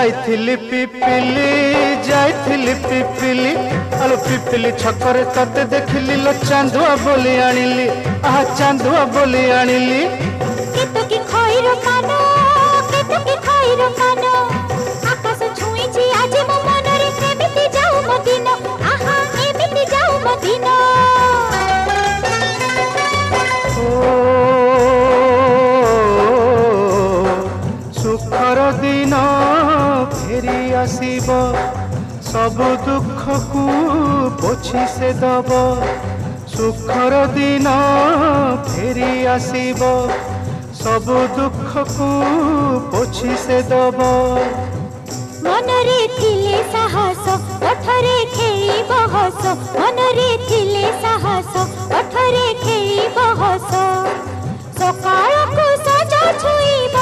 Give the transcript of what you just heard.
जाइथिली पिपिली आलो पिपिली छकरे तते देखिली लो चांदुआ बोली आनिली आहा चांदुआ बोली आनिली केतकी खइर कानो केतकी खइर कानो आकाश छुईची आज मो मनरे एमिति जाऊ मदिना आहा एमिति जाऊ मदिना सुखर दिन फेरी आसीब सब दुख को पोछि से दब सुखर दिन फेरी आसीब सब दुख को पोछि से दब मनरे थिले साहस ओठरे खेली बहस मनरे थिले साहस ओठरे खेली बहस सकाळ को सजा छुईब